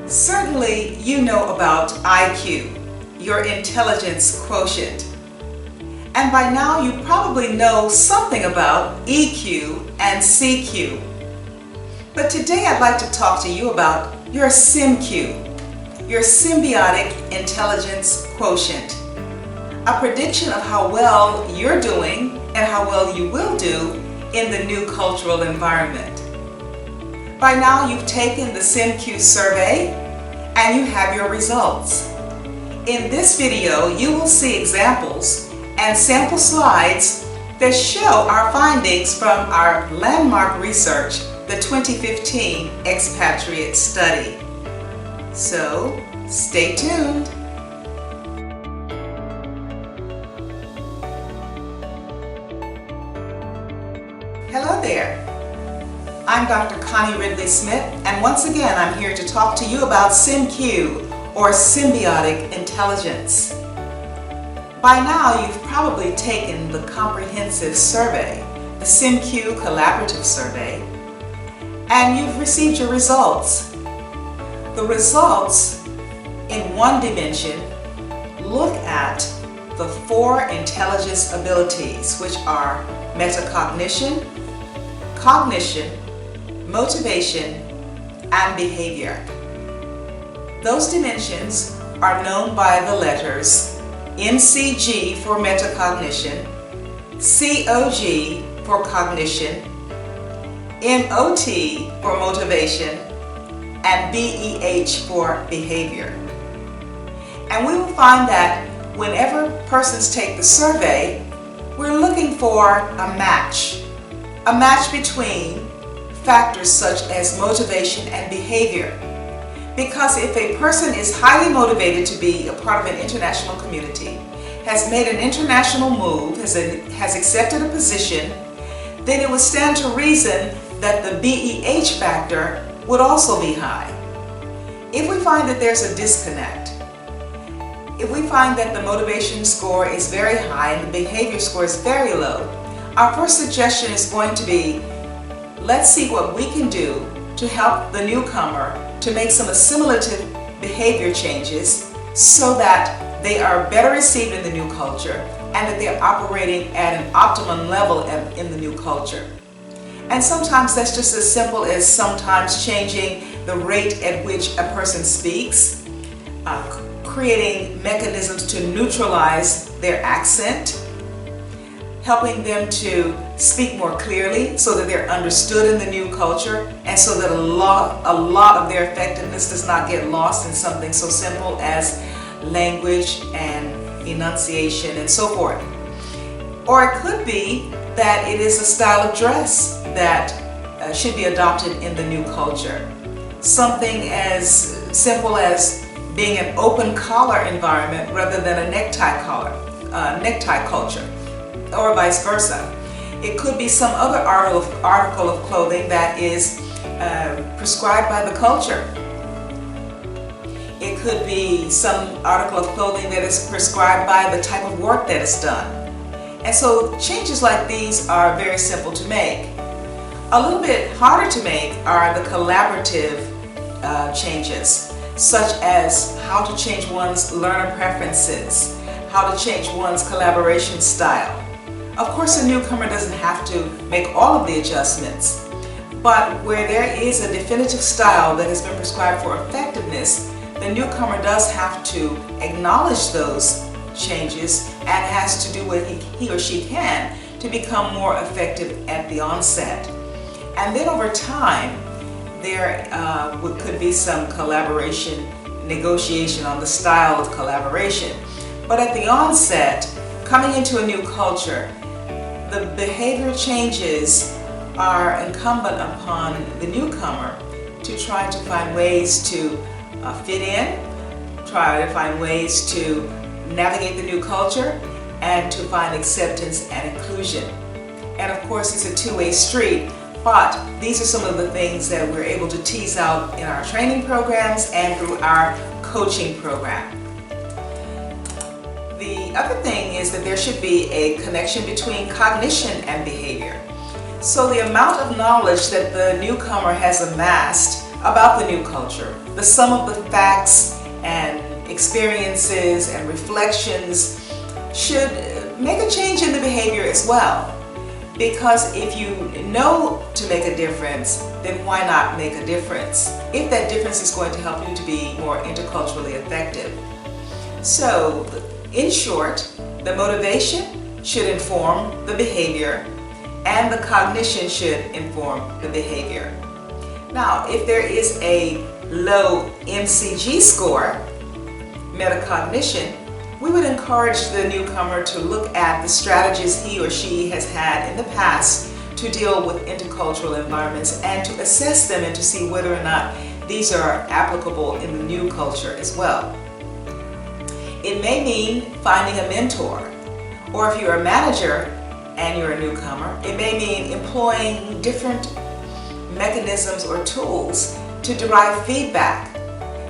Certainly you know about IQ, your intelligence quotient. And by now you probably know something about EQ and CQ. But today I'd like to talk to you about your SYM-Q, your symbiotic intelligence quotient, a prediction of how well you're doing and how well you will do in the new cultural environment. By now you've taken the SYM-Q survey and you have your results. In this video you will see examples and sample slides that show our findings from our landmark research, the 2015 expatriate study. So stay tuned. Hello there. I'm Dr. Connie Ridley-Smith, and once again I'm here to talk to you about SYM-Q, or symbiotic intelligence. By now you've probably taken the comprehensive survey, the SYM-Q Collaborative Survey, and you've received your results. The results in one dimension look at the four intelligence abilities, which are metacognition, cognition, motivation, and behavior. Those dimensions are known by the letters MCG for metacognition, COG for cognition, MOT for motivation, and BEH for behavior. And we will find that whenever persons take the survey, we're looking for a match between factors such as motivation and behavior. Because if a person is highly motivated to be a part of an international community, has made an international move, has accepted a position, then it would stand to reason that the BEH factor would also be high. If we find that there's a disconnect, if we find that the motivation score is very high and the behavior score is very low, our first suggestion is going to be, let's see what we can do to help the newcomer to make some assimilative behavior changes so that they are better received in the new culture and that they're operating at an optimum level in the new culture. And sometimes that's just as simple as sometimes changing the rate at which a person speaks, creating mechanisms to neutralize their accent, helping them to speak more clearly so that they're understood in the new culture and so that a lot of their effectiveness does not get lost in something so simple as language and enunciation and so forth. Or it could be that it is a style of dress that should be adopted in the new culture. Something as simple as being an open collar environment rather than a necktie culture, or vice versa. It could be some other article of clothing that is prescribed by the culture. It could be some article of clothing that is prescribed by the type of work that is done. And so changes like these are very simple to make. A little bit harder to make are the collaborative changes, such as how to change one's learner preferences, how to change one's collaboration style. Of course, a newcomer doesn't have to make all of the adjustments, but where there is a definitive style that has been prescribed for effectiveness, the newcomer does have to acknowledge those changes and has to do what he or she can to become more effective at the onset. And then over time, there could be some collaboration, negotiation on the style of collaboration. But at the onset, coming into a new culture, the behavior changes are incumbent upon the newcomer to try to find ways to fit in, try to find ways to navigate the new culture, and to find acceptance and inclusion. And of course, it's a two-way street, but these are some of the things that we're able to tease out in our training programs and through our coaching program. The other thing is that there should be a connection between cognition and behavior. So the amount of knowledge that the newcomer has amassed about the new culture, the sum of the facts and experiences and reflections should make a change in the behavior as well. Because if you know to make a difference, then why not make a difference? If that difference is going to help you to be more interculturally effective. So, in short, the motivation should inform the behavior and the cognition should inform the behavior. Now, if there is a low MCG score, metacognition, we would encourage the newcomer to look at the strategies he or she has had in the past to deal with intercultural environments and to assess them and to see whether or not these are applicable in the new culture as well. It may mean finding a mentor, or if you're a manager and you're a newcomer, it may mean employing different mechanisms or tools to derive feedback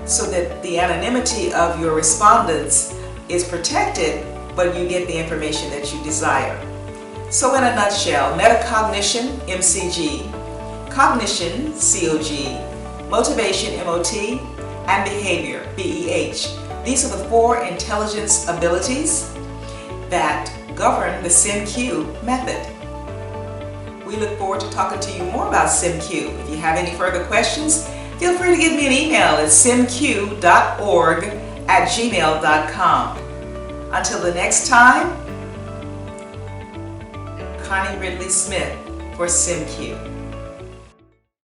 so that the anonymity of your respondents is protected, but you get the information that you desire. So in a nutshell, metacognition, MCG, cognition, COG, motivation, MOT, and behavior, BEH. These are the 4 intelligence abilities that govern the SYM-Q method. We look forward to talking to you more about SYM-Q. If you have any further questions, feel free to give me an email at symq.org@gmail.com. Until the next time, Connie Ridley Smith for SYM-Q.